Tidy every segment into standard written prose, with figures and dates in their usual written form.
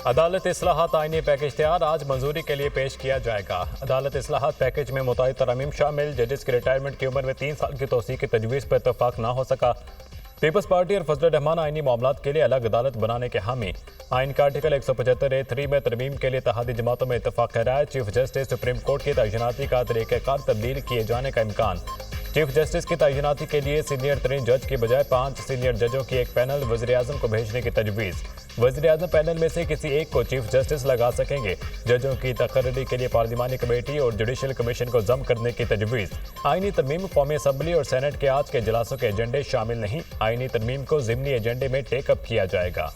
अदालत इस्लाहात आईनी पैकेज तैयार, आज मंजूरी के लिए पेश किया जाएगा। अदालत इस्लाहात पैकेज में मुतअद्दिद तरमीम शामिल, जजेस की रिटायरमेंट की उम्र में 3 साल की तोसी की तजवीज़ पर इतफाक ना हो सका। पीपल्स पार्टी और फजल रहमान आईनी मामलात के लिए अलग अदालत बनाने के हामी। आइन का आर्टिकल 175(3) में तरमीम के लिए इत्तेहादी जमातों में इतफाक है। चीफ जस्टिस सुप्रीम कोर्ट की तैनाती का तरीक़ाकार तब्दील किए जाने का इम्कान। चीफ जस्टिस की तैनाती के लिए सीनियर तरीन जज की बजाय 5 सीनियर जजों की एक पैनल वज़ीर आज़म को भेजने की तजवीज़। वज़ीर आज़म पैनल में से किसी एक को चीफ जस्टिस लगा सकेंगे। जजों की तकर्री के लिए पार्लिमानी कमेटी और जुडिशल कमीशन को जम करने की तजवीज़। आईनी तरमीम कौमी असम्बली और सेनेट के आज के इजलासों के एजेंडे शामिल नहीं। आईनी तरमीम को ज़िमनी एजेंडे में टेकअप किया जाएगा।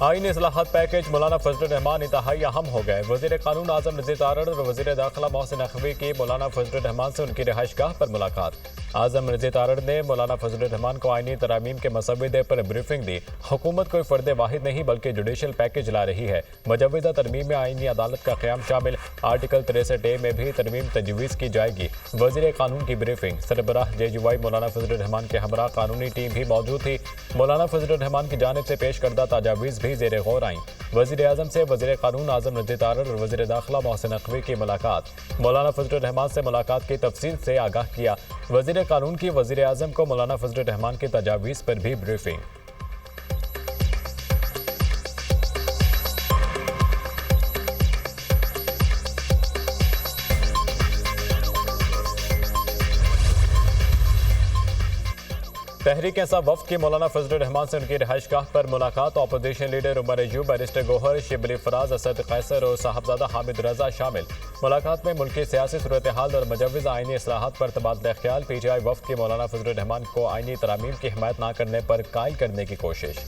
आईनी इस्लाहात पैकेज मौलाना फजल रहमान इंतहाई अहम हो गए। वज़ीर कानून आज़म नज़ीर तारड़ और वज़ीर दाखिला मोहसिन नकवी की मौलाना फजल रहमान से उनकी रिहाइशगाह पर मुलाकात। आज़म नज़ीर तारड़ ने मौलाना फजल रहमान को आईनी तरामीम के मसवदे पर ब्रीफिंग दी। हुकूमत कोई फ़र्द वाहिद नहीं बल्कि जुडिशल पैकेज ला रही है। मजवदा तरमीम में आईनी अदालत का क़याम शामिल। आर्टिकल 63(a) में भी तरमीम तजवीज़ की जाएगी। वज़ीर कानून की ब्रीफिंग। सरबराह JUI मौलाना फजल रहमान के हमरा कानूनी टीम भी मौजूद थी। मौलाना फजल रहमान की जानिब से पेश करदा तजावीज़ भी ज़ेर गौर आईं। वज़ीर आज़म से वज़ीर कानून आज़म नज़ीर तारड़ और वज़ीर दाखिला मोहसिन नकवी की मुलाकात। मौलाना फजल रहमान से मुलाकात की तफसील से आगाह किया। वज़ीर कानून की वज़ीर आज़म को मौलाना फजल रहमान की तजावीज़ पर भी ब्रीफिंग। तहरीक इंसाफ वफ़द की मौलाना फजल रहमान से उनकी रिहाइशगाह पर मुलाकात। Opposition leader Umar Ayub, barrister Gohar, Shibli Faraz, Asad Qaiser और साहबजादा हामिद रजा शामिल। मुलाकात में मुल्की सियासी सूरत हाल और मजवज़ आईनी इस्लाहात पर तबादला ख्याल। PTI वफ़द की मौलाना फजल रहमान को आईनी तरामीम की हिमायत न करने पर कायल करने की कोशिश।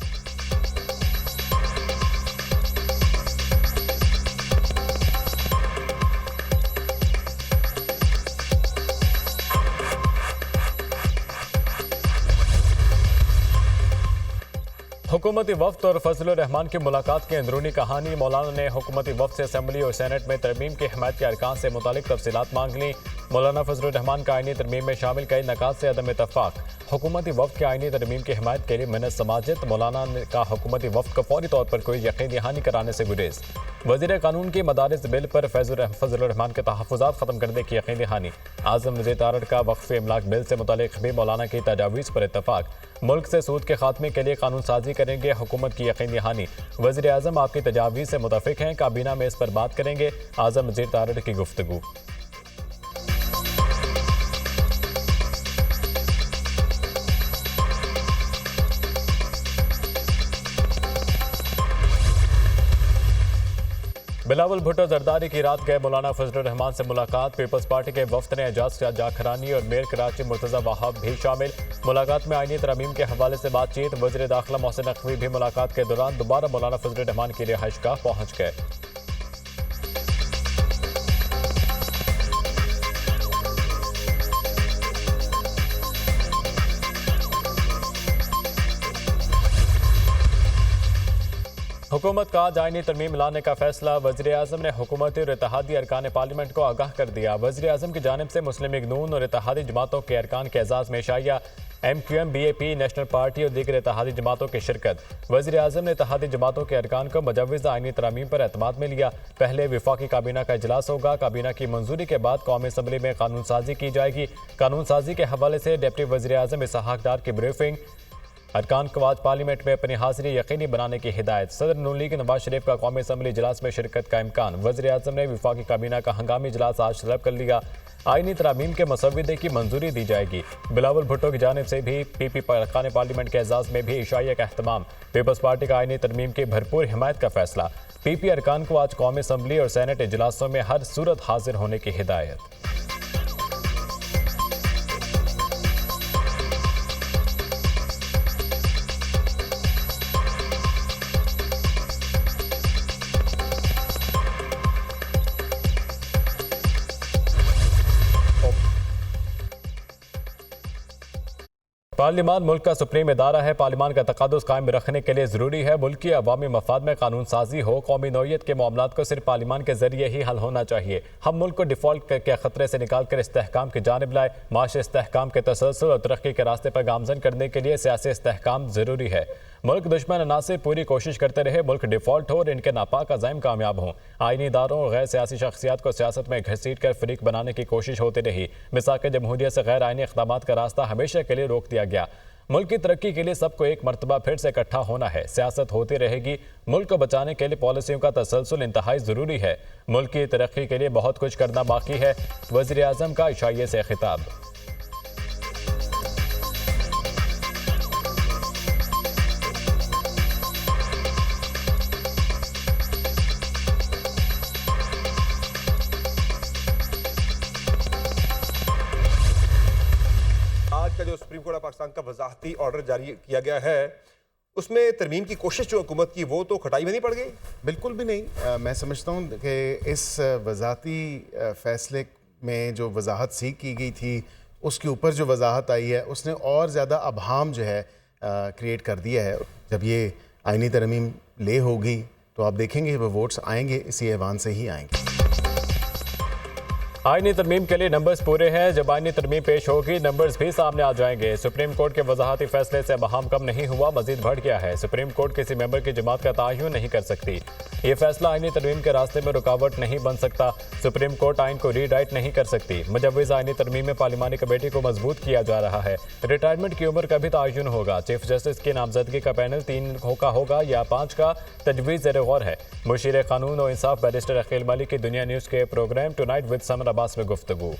हुकूमती वफ़द और फजल रहमान की मुलाकात की अंदरूनी कहानी। मौलाना ने हुकूमती वफ़द से असम्बली और सेनेट में तरमीम की हिमायत के अरकान से मुतालिक तफसीलात मांग ली। मौलाना फजल रहमान का आईनी तरमीम में शामिल कई नकात से अदम इत्तफाक। हुकूमती वफ़द के आईनी तरमीम की हिमायत के लिए मिन्नत समाजत। मौलाना का हुकूमती वफ़द को फौरी तौर पर कोई यकीन दहानी कराने से गुरेज। वज़ीर कानून की मदारिस बिल पर फजल रहमान के तहफ़्फ़ुज़ात ख़त्म करने की यकीन दहानी। आज़म नज़ीर तारड़ का वक्फ़ इमलाक बिल से मुतालिक भी मौलाना की तजावीज़ पर इत्तफाक। मुल्क से सूद के खात्मे के लिए कानून साजी करेंगे, हुकूमत की यकीन दहानी। वज़ीर आज़म आपकी तजावीज़ से मुतफ़िक हैं, काबीना में इस पर बात करेंगे। आज़म नज़ीर तारड़ की गुफ्तगू। बिलावल भुट्टो जरदारी की रात गए मौलाना फजल रहमान से मुलाकात। पीपल्स पार्टी के वफ़द ने एजाज जाखरानी और मेयर कराची मुर्तज़ा वहाब भी शामिल। मुलाकात में आईनी तरमीम के हवाले से बातचीत। वज़ीर दाखिला मोहसिन नकवी भी मुलाकात के दौरान दोबारा मौलाना फजल रहमान की रिहाइशगाह पहुँच गए। हुकूमत का आज आईनी तरमीम लाने का फैसला। वज़ीर आज़म ने हुकूमती और इत्तेहादी अरकान पार्लियामेंट को आगाह कर दिया। वज़ीर आज़म की जानिब से मुस्लिम लीग नून और इत्तेहादी जमातों के अरकान के एजाज़ में शाया। MQM, BAP, नेशनल पार्टी और दीगर इत्तेहादी जमातों की शिरकत। वज़ीर आज़म ने इत्तेहादी जमातों के अरकान को मजवज़ आईनी तरमीम पर एतमाद में लिया। पहले विफाकी काबीना का इजलास होगा। काबीना की मंजूरी के बाद कौमी असम्बली में कानून साजी की जाएगी। कानून साजी के हवाले से डिप्टी वज़ीर आज़म इसहाक डार की ब्रीफिंग। अरकान को आज पार्लियामेंट में अपनी हाजिरी यकीनी बनाने की हिदायत। सदर नून लीग नवाज शरीफ का कौमी असम्बली इजलास में शिरकत का इम्कान। वज़ीर आज़म ने विफाकी काबीना का हंगामी इजलास आज तलब कर लिया। आईनी तरामीम के मसवदे की मंजूरी दी जाएगी। बिलावल भुट्टो की जानिब से भी PP पर अरकान पार्लियामेंट के एजाज़ में भी इशाइया का अहतमाम। पीपल्स पार्टी का आईनी तरमीम की भरपूर हिमायत का फैसला। PP अरकान को आज कौमी असम्बली और सेनेट इजलासों में हर सूरत हाजिर होने की हिदायत। पार्लियामान मुल्क का सुप्रीम इदारा है। पार्लियामान का तक़ादुस कायम रखने के लिए ज़रूरी है मुल्क की अवामी मफाद में कानून साजी हो। कौमी नौइयत के मामलात को सिर्फ पार्लियामान के जरिए ही हल होना चाहिए। हम मुल्क को डिफ़ॉल्ट के खतरे से निकाल कर इस्तेहकाम की जानिब लाए। माशी इस्तेहकाम के तसलसल और तरक्की के रास्ते पर गामजन करने के लिए सियासी इस्तेहकाम ज़रूरी है। मुल्क दुश्मन अनासिर पूरी कोशिश करते रहे मुल्क डिफ़ॉल्ट हो और इनके नापाक अज़ाइम कामयाब हों। आईनी इदारों और गैर सियासी शख्सियात को सियासत में घसीट कर फरीक बनाने की कोशिश होती रही। मिसाक जमहूरियत से गैर आईनी इक़दामात का रास्ता हमेशा के लिए रोक दिया गया। मुल्क की तरक्की के लिए सबको एक मरतबा फिर से इकट्ठा होना है। सियासत होती रहेगी। मुल्क को बचाने के लिए पॉलिसियों का तसलसल इंतहाई ज़रूरी है। मुल्क की तरक्की के लिए बहुत कुछ करना बाकी है। वज़ीर आज़म का इशाइये से खिताब। आज का जो सुप्रीम कोर्ट ऑफ पाकिस्तान का वजाहती ऑर्डर जारी किया गया है, उसमें तरमीम की कोशिश जो हुकूमत की वो तो खटाई में नहीं पड़ गई। बिल्कुल भी नहीं। मैं समझता हूँ कि इस वजाहती फ़ैसले में जो वजाहत सी की गई थी उसके ऊपर जो वजाहत आई है उसने और ज़्यादा अबहाम जो है क्रिएट कर दिया है। जब ये आइनी तरमीम ले होगी तो आप देखेंगे वो वोट्स आएंगे इसी ऐवान से ही आएंगे। आईनी तरमीम के लिए नंबर्स पूरे हैं। जब आईनी तरमीम पेश होगी नंबर्स भी सामने आ जाएंगे। सुप्रीम कोर्ट के वजाहती फैसले से बहाम कम नहीं हुआ, मजीद बढ़ गया है। सुप्रीम कोर्ट किसी मेंबर की जमात का तयन नहीं कर सकती। ये फैसला आईनी तरमीम के रास्ते में रुकावट नहीं बन सकता। सुप्रीम कोर्ट आइन को रीराइट नहीं कर सकती। मुजव्विज़ आईनी तरमीम में पार्लिमानी कमेटी को मजबूत किया जा रहा है। रिटायरमेंट की उम्र का भी तयन होगा। चीफ जस्टिस की नामजदगी का पैनल 3 का होगा या 5 का, तजवीज़ ज़ेर गौर है। मुशीर कानून और इंसाफ बैरिस्टर अकील मलिक की दुनिया न्यूज़ के program tonight with Samar Abbas में गुफ्तगू।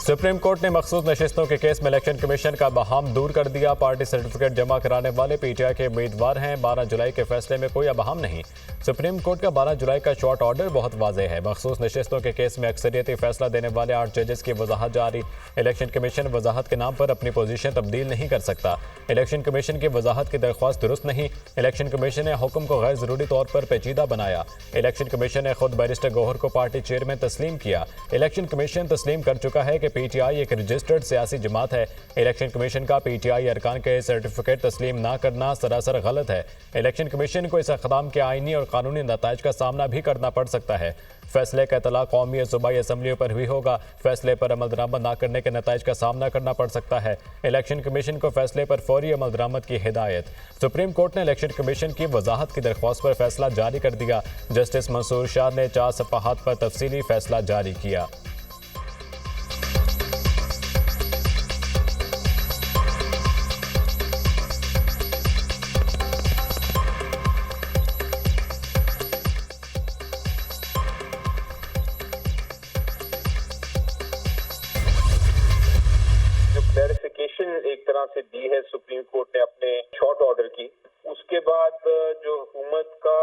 सुप्रीम कोर्ट ने मखसूस नशिस्तों के केस में इलेक्शन कमीशन का बहाम दूर कर दिया। पार्टी सर्टिफिकेट जमा कराने वाले पीटीआई के उम्मीदवार हैं। 12 जुलाई के फैसले में कोई अबहम नहीं। सुप्रीम कोर्ट का 12 जुलाई का शॉर्ट ऑर्डर बहुत वाज़ेह है। मखसूस नशिस्तों के केस में अक्सरियती फैसला देने वाले 8 जजेस की वजाहत जारी। इलेक्शन कमीशन वजाहत के नाम पर अपनी पोजीशन तब्दील नहीं कर सकता। इलेक्शन कमीशन की वजाहत की दरख्वास्त दुरुस्त नहीं। इलेक्शन कमीशन ने हुक्म को गैर ज़रूरी तौर पर पेचीदा बनाया। इलेक्शन कमीशन ने खुद बैरिस्टर गौहर को पार्टी चेयरमैन तस्लीम किया। इलेक्शन कमीशन तस्लीम कर चुका है कि पीटीआई एक रजिस्टर्ड सियासी जमात है। इलेक्शन कमीशन का पीटीआई अरकान के सर्टिफिकेट तस्लीम ना करना सरासर गलत है। इलेक्शन कमीशन को इस इक़दाम के आईनी और कानूनी नताइज का सामना भी करना पड़ सकता है। फैसले का इतला कौमी और सूबाई असम्बलियों पर भी होगा। फैसले पर अमल दरामद ना करने के नताइज का सामना करना पड़ सकता है। इलेक्शन कमीशन को फैसले पर फौरी अमल दरामद की हिदायत। सुप्रीम कोर्ट ने इलेक्शन कमीशन की वजाहत की दरख्वास्त पर फैसला जारी कर दिया। जस्टिस मंसूर शाह ने 4 सफ़हात पर तफसीली फैसला जारी किया। क्लैरिफिकेशन एक तरह से दी है सुप्रीम कोर्ट ने अपने शॉर्ट ऑर्डर की, उसके बाद जो हुकूमत का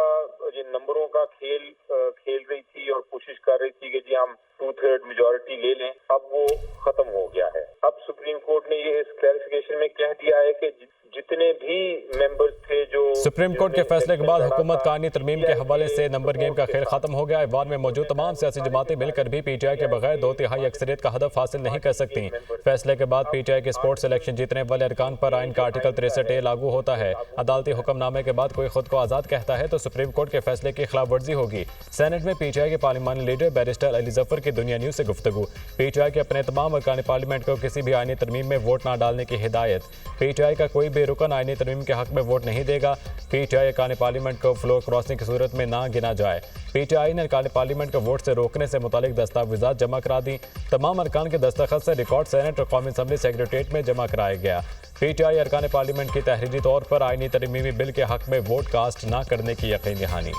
ये नंबरों का खेल रही थी और कोशिश कर रही थी कि जी हम 2/3 मेजॉरिटी ले लें, अब वो खत्म हो गया है। अब सुप्रीम कोर्ट ने ये इस क्लैरिफिकेशन में कह दिया है कि जितने भी मेंबर्स थे जो सुप्रीम कोर्ट के फैसले के बाद हुकूमत का आईनी तरमीम के हवाले से नंबर गेम का खेल खत्म हो गया। ऐवान में मौजूद तमाम सियासी जमातें मिलकर भी पीटीआई के बगैर 2/3 अक्सरियत का हदफ हासिल नहीं कर सकती। फैसले के बाद पीटीआई के स्पोर्ट्स इलेक्शन जीतने वाले अरकान पर आइन का आर्टिकल 63A लागू होता है। अदालती हुक्मनामे के बाद कोई खुद को आज़ाद कहता है तो सुप्रीम कोर्ट के फैसले की खिलाफ वर्जी होगी। सेनेट में पीटीआई के पार्लिमानी लीडर बैरिस्टर अली जफर की दुनिया न्यूज़ से गुफ्तगू। पीटीआई के अपने तमाम अरकान पार्लियामेंट को किसी भी आईनी तरमीम में वोट न डालने की हिदायत। पीटीआई का कोई भी रुकन आईनी तरमीम के हक में वोट नहीं देगा। पीटीआई अरकान पार्लियामेंट को फ्लोर क्रॉसिंग की सूरत में ना गिना जाए। पीटीआई ने अरकान पार्लियामेंट को वोट से रोकने से मुतालिक दस्तावेजात जमा करा दी। तमाम अरकान के दस्तखत से रिकॉर्ड सेनेट और कौमी असम्बली सेक्रेटरीट में जमा कराया गया। पीटीआई अरकान पार्लियामेंट की तहरीरी तौर पर आईनी तरमीमी बिल के हक में वोट कास्ट ना करने की यकीन दहानी।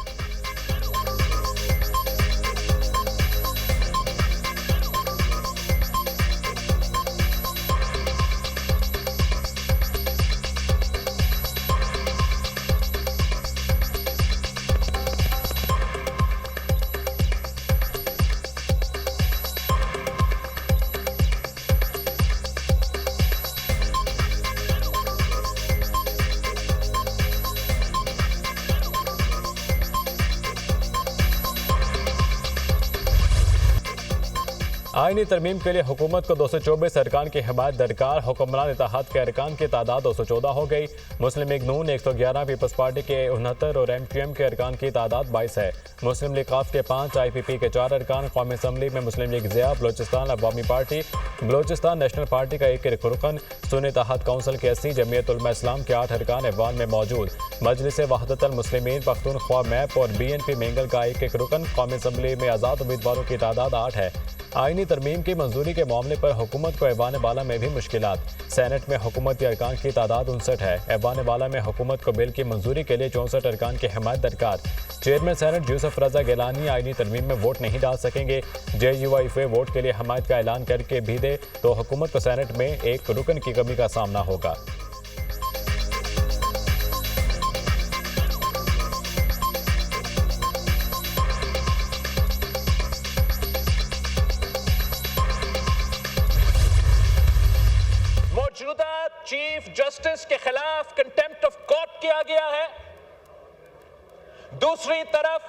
आईनी तरमीम के लिए हुकूमत को 224 अरकान की हिमायत दरकार। हुक्मरान इत्तेहाद के अरकान की तादाद 214 हो गई। मुस्लिम लीग नून 111, पीपल्स पार्टी के 69 और MQM के अरकान की तादाद 22 है। मुस्लिम लीग काफ के 5, IPP के 4 अरकान। कौमी असम्बली में मुस्लिम लीग ज़िया, बलोचिस्तान अवामी पार्टी, बलोचिस्तान नेशनल पार्टी का 1 रुकन, सुन्नी इत्तेहाद काउंसिल के 80, जमीयत उलमा इस्लाम के 8 अरकान ऐवान में मौजूद। मजलिस वहदतुल मुस्लिमीन पख्तूनख्वा मैप और BNP मेंगल का 1 रुकन। कौमी असम्बली में आज़ाद उम्मीदवारों की तादाद 8 है। आईनी तरमीम की मंजूरी के मामले पर हुकूमत को ऐवान बाला में भी मुश्किलात। सेनेट में हुकूमती अरकान की तादाद 59 है। ऐवान बाला में हुकूमत को बिल की मंजूरी के लिए 64 अरकान की हिमायत दरकार। चेयरमैन सेनेट यूसुफ रजा गिलानी आईनी तरमीम में वोट नहीं डाल सकेंगे। JUIF वोट के लिए हिमायत का ऐलान करके भी दे तो हुकूमत को सेनेट में 1 रुकन की कमी का सामना होगा। मौजूदा चीफ जस्टिस के खिलाफ कंटेम्प्ट ऑफ कोर्ट किया गया है। दूसरी तरफ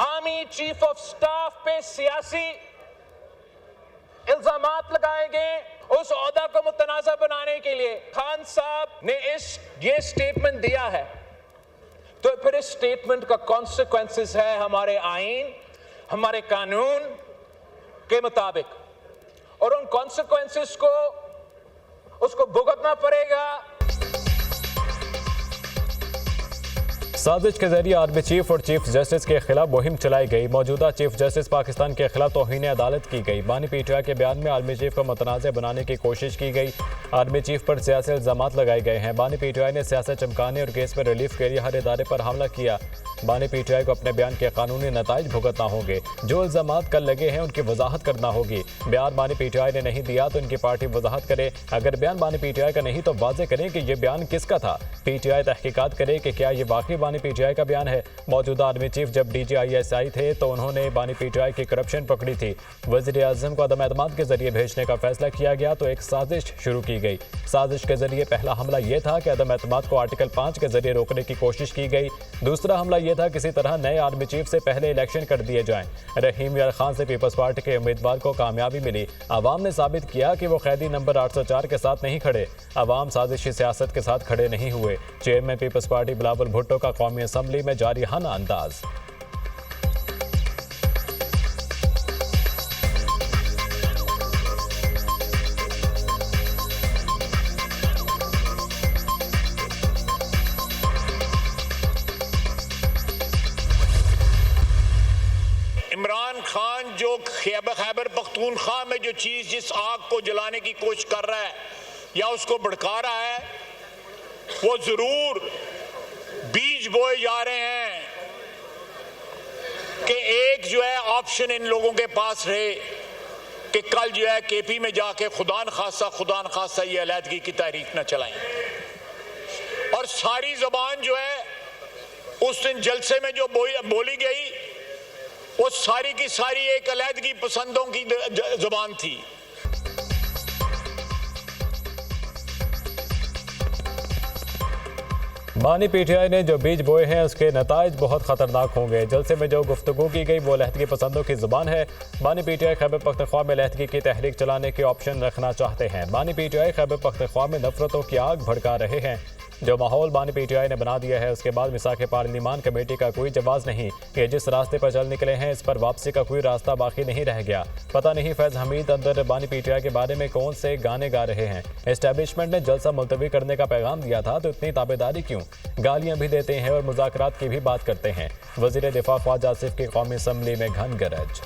आर्मी चीफ ऑफ स्टाफ पे सियासी इल्जामात लगाए गए। उस ओहदा को मुतनाज़ा बनाने के लिए खान साहब ने ये स्टेटमेंट दिया है, तो फिर इस स्टेटमेंट का कॉन्सिक्वेंसेस है हमारे आईन, हमारे कानून के मुताबिक, और उन कॉन्सिक्वेंसेस को उसको भुगतना पड़ेगा। साजिश के जरिए आर्मी चीफ और चीफ जस्टिस के खिलाफ मुहिम चलाई गई। मौजूदा चीफ जस्टिस पाकिस्तान के खिलाफ तौहीन अदालत की गई। बानी PTI के बयान में आर्मी चीफ को मुतनाज़ बनाने की कोशिश की गई। आर्मी चीफ पर सियासी इल्जामात लगाए गए हैं। बानी PTI ने सियासत चमकाने और केस में रिलीफ के लिए हर इदारे पर हमला किया। बानी PTI को अपने बयान के कानूनी नताइज भुगतना होंगे। जो इल्जामात कल लगे हैं उनकी वजाहत करना होगी। बयान बानी PTI ने नहीं दिया तो इनकी पार्टी वजाहत करे। अगर बयान बानी PTI का नहीं तो वाज़ेह करें कि यह बयान किसका था। PTI तहकीकात करे कि क्या ये वाकई बानी PTI का बयान है। मौजूदा आर्मी चीफ जब DGISI थे तो उन्होंने बानी PTI की करप्शन पकड़ी थी। वज़ीर आज़म को अदम एतमाद के जरिए भेजने का फैसला किया गया तो एक साजिश शुरू की गई। साजिश के जरिए पहला हमला यह था कि अदम एतमाद को आर्टिकल 5 के जरिए रोकने की कोशिश की गई। दूसरा हमला यह था किसी तरह नए आर्मी चीफ से पहले इलेक्शन कर दिए जाएं। रहीम यार खान से पीपल्स पार्टी के उम्मीदवार को कामयाबी मिली। अवाम ने साबित किया कि वो कैदी नंबर 804 के साथ नहीं खड़े। अवाम साजिशी सियासत के साथ खड़े नहीं हुए। Chairman peoples party Bilawal Bhutto का कौमी असम्बली में जारिहाना अंदाज। इमरान खान जो खैबर पख्तूनख्वा में जो चीज़ जिस आग को जलाने की कोशिश कर रहा है या उसको भड़का रहा है, वो ज़रूर बीज बोए जा रहे हैं कि एक जो है ऑप्शन इन लोगों के पास रहे कि कल जो है KP में जाके खुदा न खासा ये अलहदगी की तहरीक न चलाएं। और सारी ज़बान जो है उस दिन जलसे में जो बोली गई वो सारी की सारी एक अलहदगी पसंदों की ज़बान थी। बानी PTI ने जो बीज बोए हैं उसके नताइज बहुत ख़तरनाक होंगे। जलसे में जो गुफ्तगू की गई वो अलहदगी पसंदों की ज़ुबान है। बानी PTI खैबर पख्तूनख्वा में अलहदगी की तहरीक चलाने के ऑप्शन रखना चाहते हैं। बानी PTI खैबर पख्तूनख्वा में नफरतों की आग भड़का रहे हैं। जो माहौल बानी PTI ने बना दिया है उसके बाद मिसाक पार्लिमान कमेटी का कोई जवाब नहीं। ये जिस रास्ते पर चल निकले हैं इस पर वापसी का कोई रास्ता बाकी नहीं रह गया। पता नहीं फैज़ हमीद अंदर बानी PTI के बारे में कौन से गाने गा रहे हैं। एस्टैब्लिशमेंट ने जलसा मुलतवी करने का पैगाम दिया था तो इतनी ताबेदारी क्यों। गालियां भी देते हैं और मुज़ाकरात की भी बात करते हैं। वज़ीर दिफा ख्वाजा आसिफ की कौमी असम्बली में घन गरज।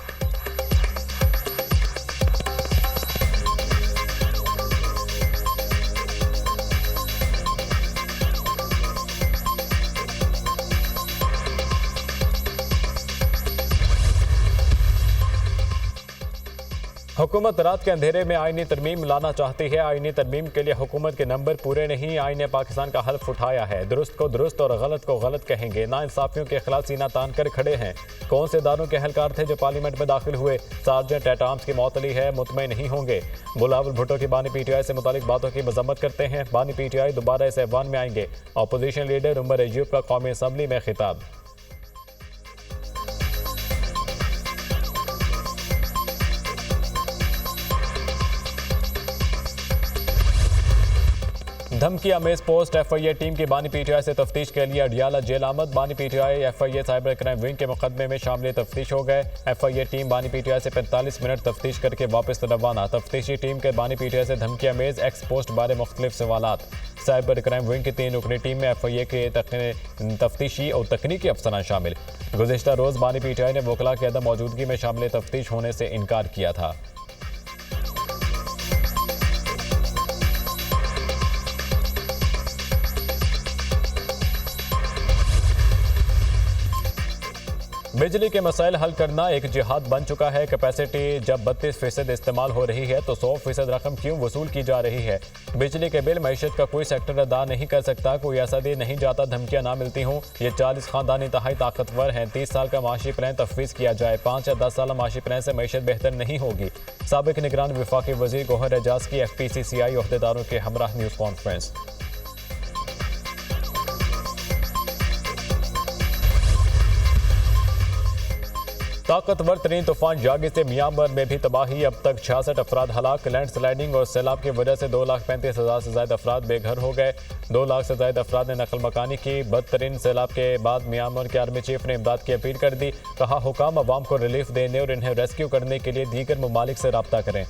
हुकूमत रात के अंधेरे में आईनी तरमीम लाना चाहती है। आईनी तरमीम के लिए हुकूमत के नंबर पूरे नहीं। आईन ने पाकिस्तान का हल्फ उठाया है। दुरुस्त को दुरुस्त और गलत को गलत कहेंगे। नाइंसाफियों के खिलाफ सीना तान कर खड़े हैं। कौन से इदारों के एहलकार थे जो पार्लियामेंट में दाखिल हुए। सार्जेंट एट आर्म्स की मौतली है, मुतमईन नहीं होंगे। बिलावल भुट्टो की बानी PTI से मुतालिक बातों की मजम्मत करते हैं। बानी PTI दोबारा इस ऐवान में आएंगे। अपोजिशन लीडर उमर अयूब का कौमी असम्बली में खिताब। धमकी अमेज पोस्ट FIA टीम की बानी PTI से तफ्तीश के लिए अडियाला जेल आमद। बानी PTI FIA cyber crime wing के मुकदमे में शामिल तफ्तीश हो गए। FIA टीम बानी PTI से 45 मिनट तफ्तीश करके वापस रवाना। तफ्तीशी टीम के बानी PTI से धमकी अमेज एक्स पोस्ट बारे मुख्तलिफ सवालात। साइबर क्राइम विंग की 3 रुकनी टीम में FIA के तफ्तीशी और तकनीकी अफसरान शामिल। गुज़िश्ता रोज़ बानी PTI ने वकला की अदम मौजूदगी में शामिल तफ्तीश होने से इनकार किया था। बिजली के मसाइल हल करना एक जिहाद बन चुका है। कैपेसिटी जब 32% इस्तेमाल हो रही है तो 100% रकम क्यों वसूल की जा रही है। बिजली के बिल मैशत का कोई सेक्टर अदा नहीं कर सकता। कोई ऐसा दिन नहीं जाता धमकियां ना मिलती हों। ये 40 खानदान इंतहाई ताकतवर हैं। 30 साल का माशी प्लान तफवीज़ किया जाए। 5 या 10 साल माशी प्लान से मैशत बेहतर नहीं होगी। साबिक निगरान वफाकी वज़ीर गौहर एजाज की FPCCI अहदेदारों के हमरा न्यूज़ कॉन्फ्रेंस। ताकतवर तरीन तूफान यागी से म्यांमार में भी तबाही। अब तक 66 अफराद हलाक। लैंडस्लाइडिंग और सैलाब की वजह से 2,35,000 से ज्यादा अफराद बेघर हो गए। 2 लाख से ज्यादा अफराद ने नकल मकानी की। बदतरीन सैलाब के बाद म्यांमार के आर्मी चीफ ने इमदाद की अपील कर दी। कहा हुकाम अवाम को रिलीफ देने और इन्हें रेस्क्यू करने के लिए दीगर ममालिक से रब्ता करें।